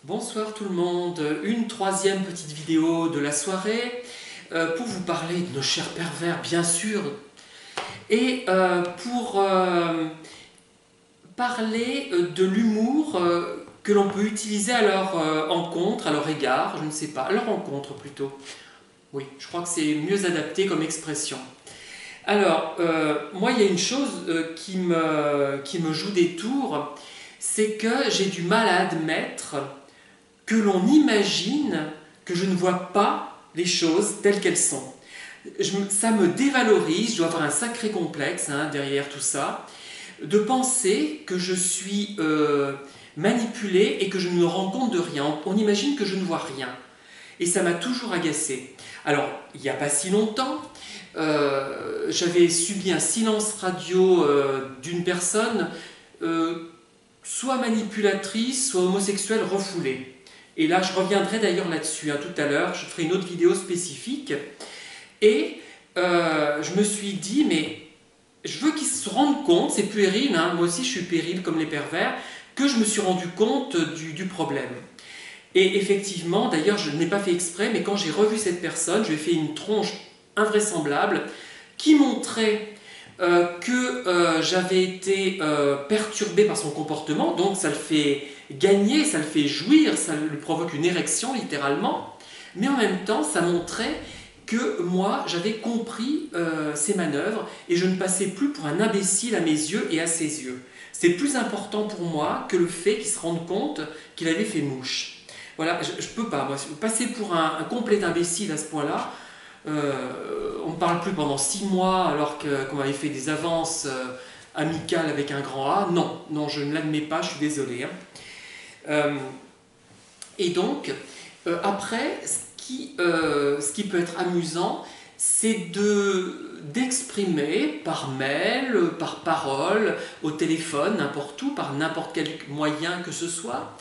Bonsoir tout le monde, une troisième petite vidéo de la soirée pour vous parler de nos chers pervers bien sûr et pour parler de l'humour que l'on peut utiliser à leur encontre, à leur égard, je ne sais pas, à leur encontre plutôt. Oui, je crois que c'est mieux adapté comme expression. Alors, moi il y a une chose qui me joue des tours, c'est que j'ai du mal à admettre que l'on imagine que je ne vois pas les choses telles qu'elles sont. Ça me dévalorise, je dois avoir un sacré complexe derrière tout ça, de penser que je suis manipulé et que je ne me rends compte de rien. On imagine que je ne vois rien. Et ça m'a toujours agacé. Alors, il n'y a pas si longtemps, j'avais subi un silence radio d'une personne, soit manipulatrice, soit homosexuelle refoulée. Et là, je reviendrai d'ailleurs là-dessus tout à l'heure, je ferai une autre vidéo spécifique. Et je me suis dit, mais je veux qu'ils se rendent compte, c'est puéril, moi aussi je suis puéril comme les pervers, que je me suis rendu compte du problème. Et effectivement, d'ailleurs, je n'ai pas fait exprès, mais quand j'ai revu cette personne, je lui ai fait une tronche invraisemblable qui montrait que j'avais été perturbé par son comportement, donc ça le fait gagner, ça le fait jouir, ça lui provoque une érection littéralement, mais en même temps ça montrait que moi j'avais compris ses manœuvres et je ne passais plus pour un imbécile à mes yeux et à ses yeux. C'est plus important pour moi que le fait qu'il se rende compte qu'il avait fait mouche. Voilà, je ne peux pas, moi, passer pour un complet imbécile à ce point-là. On ne parle plus pendant 6 mois alors qu'on avait fait des avances amicales avec un grand A. Non, non, je ne l'admets pas, je suis désolé. Et donc, après, ce qui peut être amusant, c'est d'exprimer par mail, par parole, au téléphone, n'importe où, par n'importe quel moyen que ce soit,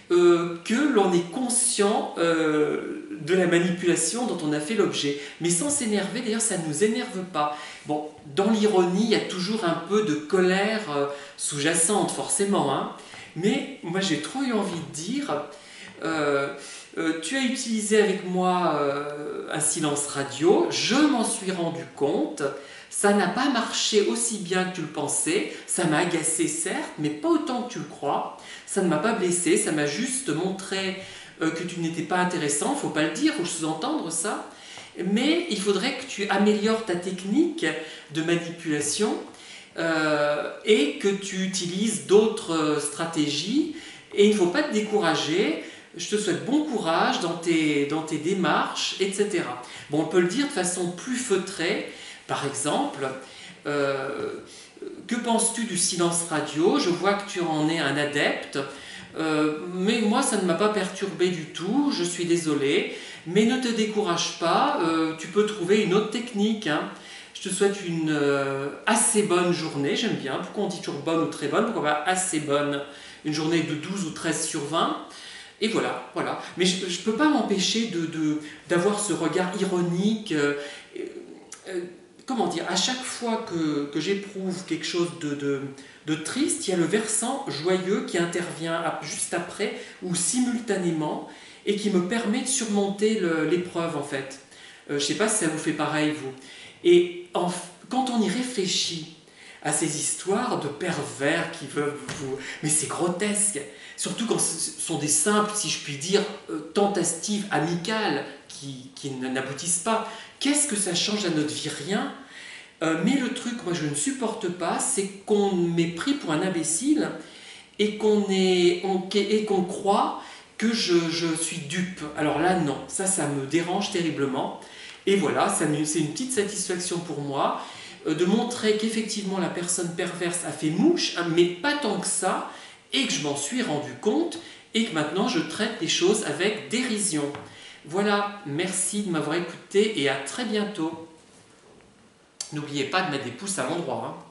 que l'on est conscient de la manipulation dont on a fait l'objet. Mais sans s'énerver, d'ailleurs ça ne nous énerve pas. Bon, dans l'ironie, il y a toujours un peu de colère sous-jacente, forcément. Mais moi j'ai trop eu envie de dire, tu as utilisé avec moi un silence radio, je m'en suis rendu compte, ça n'a pas marché aussi bien que tu le pensais, ça m'a agacé certes, mais pas autant que tu le crois, ça ne m'a pas blessé, ça m'a juste montré que tu n'étais pas intéressant, il ne faut pas le dire, il faut sous-entendre ça, mais il faudrait que tu améliores ta technique de manipulation et que tu utilises d'autres stratégies, et il ne faut pas te décourager. Je te souhaite bon courage dans tes démarches, etc. Bon, on peut le dire de façon plus feutrée. Par exemple, que penses-tu du silence radio? Je vois que tu en es un adepte, mais moi ça ne m'a pas perturbé du tout, je suis désolé. Mais ne te décourage pas, tu peux trouver une autre technique. Je te souhaite une assez bonne journée, j'aime bien. Pourquoi on dit toujours bonne ou très bonne? Pourquoi pas assez bonne? Une journée de 12 ou 13 sur 20. Et voilà, voilà. Mais je ne peux pas m'empêcher d'avoir ce regard ironique. Comment dire, à chaque fois que j'éprouve quelque chose de triste, il y a le versant joyeux qui intervient juste après ou simultanément et qui me permet de surmonter l'épreuve en fait. Je ne sais pas si ça vous fait pareil vous. Et quand on y réfléchit à ces histoires de pervers qui veulent vous... Mais c'est grotesque, surtout quand ce sont des simples, si je puis dire, tentatives amicales qui n'aboutissent pas. Qu'est-ce que ça change à notre vie? Rien. Mais le truc, moi je ne supporte pas, c'est qu'on m'ait pris pour un imbécile et qu'on croit que je suis dupe. Alors là, non, ça me dérange terriblement. Et voilà, c'est une petite satisfaction pour moi de montrer qu'effectivement la personne perverse a fait mouche, mais pas tant que ça, et que je m'en suis rendu compte, et que maintenant je traite les choses avec dérision. Voilà, merci de m'avoir écouté, et à très bientôt. N'oubliez pas de mettre des pouces à l'endroit.